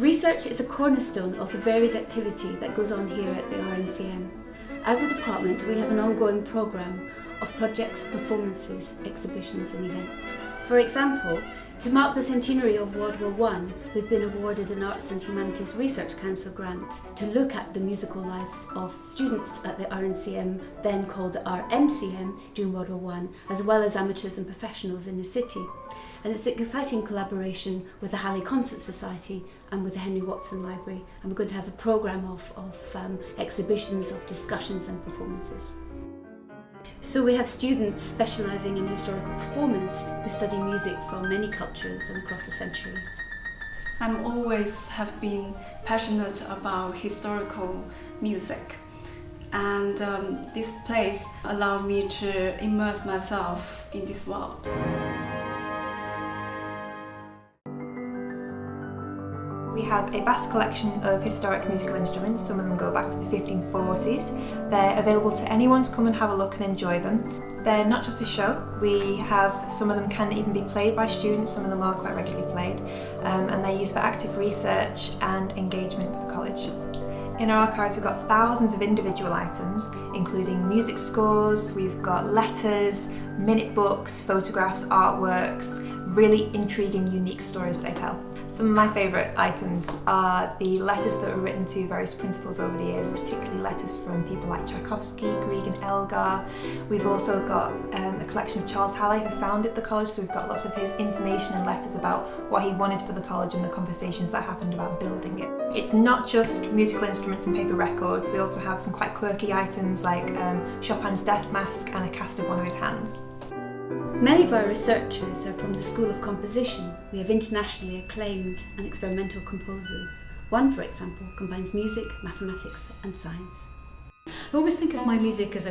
Research is a cornerstone of the varied activity that goes on here at the RNCM. As a department, we have an ongoing programme of projects, performances, exhibitions and events. For example, to mark the centenary of World War I, we've been awarded an Arts and Humanities Research Council grant to look at the musical lives of students at the RNCM, then called the RMCM, during World War I, as well as amateurs and professionals in the city. And it's an exciting collaboration with the Halley Concert Society and with the Henry Watson Library. And we're going to have a programme of exhibitions, of discussions and performances. So we have students specialising in historical performance who study music from many cultures and across the centuries. I'm always have been passionate about historical music, and this place allowed me to immerse myself in this world. We have a vast collection of historic musical instruments. Some of them go back to the 1540s. They're available to anyone to come and have a look and enjoy them. They're not just for show. We have some of them can even be played by students, some of them are quite regularly played, and they're used for active research and engagement for the college. In our archives we've got thousands of individual items, including music scores, we've got letters, minute books, photographs, artworks, really intriguing, unique stories they tell. Some of my favourite items are the letters that were written to various principals over the years, particularly letters from people like Tchaikovsky, Grieg and Elgar. We've also got a collection of Charles Halley, who founded the college, so we've got lots of his information and letters about what he wanted for the college and the conversations that happened about building it. It's not just musical instruments and paper records, we also have some quite quirky items like Chopin's death mask and a cast of one of his hands. Many of our researchers are from the School of Composition. We have internationally acclaimed and experimental composers. One, for example, combines music, mathematics and science. I always think of my music as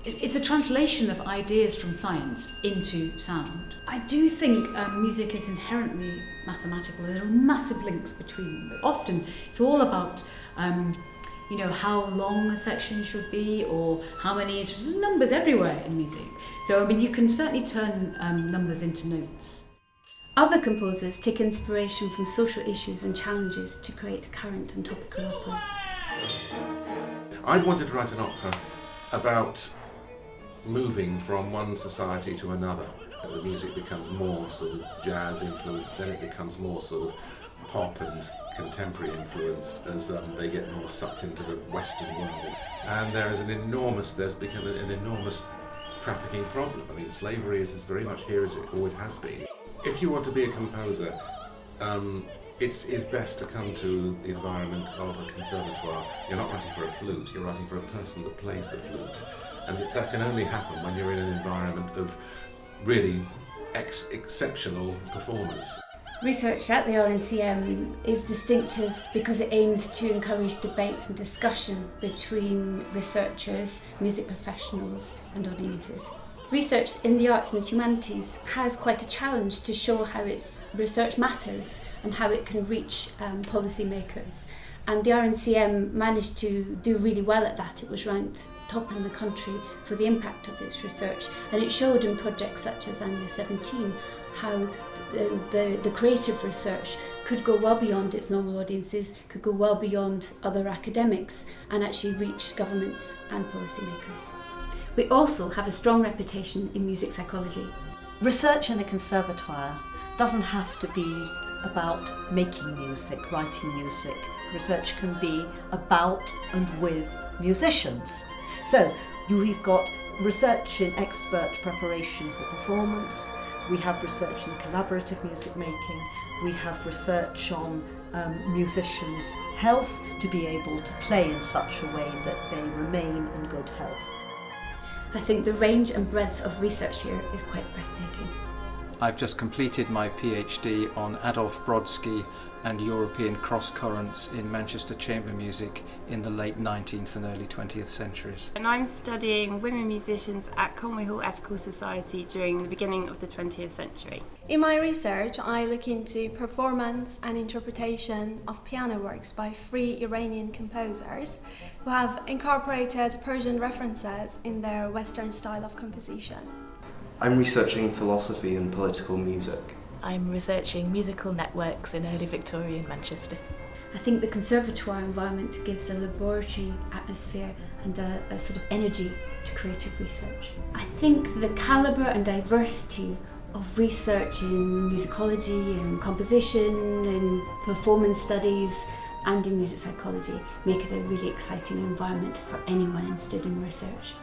it's a translation of ideas from science into sound. I do think music is inherently mathematical. There are massive links between them. Often it's all about how long a section should be or how many instruments. There's numbers everywhere in music. So, you can certainly turn numbers into notes. Other composers take inspiration from social issues and challenges to create current and topical operas. I wanted to write an opera about moving from one society to another. The music becomes more sort of jazz influenced, then it becomes more sort of pop and contemporary influenced as they get more sucked into the Western world. And there's become an enormous trafficking problem. Slavery is as very much here as it always has been. If you want to be a composer, it's best to come to the environment of a conservatoire. You're not writing for a flute, you're writing for a person that plays the flute. And that can only happen when you're in an environment of really exceptional performers. Research at the RNCM is distinctive because it aims to encourage debate and discussion between researchers, music professionals and audiences. Research in the arts and the humanities has quite a challenge to show how its research matters and how it can reach policymakers. And the RNCM managed to do really well at that. It was ranked top in the country for the impact of its research, and it showed in projects such as Anya 17 how the creative research could go well beyond its normal audiences, could go well beyond other academics and actually reach governments and policymakers. We also have a strong reputation in music psychology. Research in a conservatoire doesn't have to be about making music, writing music. Research can be about and with musicians. So we've got research in expert preparation for performance, we have research in collaborative music making, we have research on musicians' health to be able to play in such a way that they remain in good health. I think the range and breadth of research here is quite breathtaking. I've just completed my PhD on Adolf Brodsky and European cross-currents in Manchester chamber music in the late 19th and early 20th centuries. And I'm studying women musicians at Conway Hall Ethical Society during the beginning of the 20th century. In my research, I look into performance and interpretation of piano works by 3 Iranian composers who have incorporated Persian references in their Western style of composition. I'm researching philosophy and political music. I'm researching musical networks in early Victorian Manchester. I think the conservatoire environment gives a laboratory atmosphere and a sort of energy to creative research. I think the calibre and diversity of research in musicology and composition and performance studies and in music psychology make it a really exciting environment for anyone interested in research.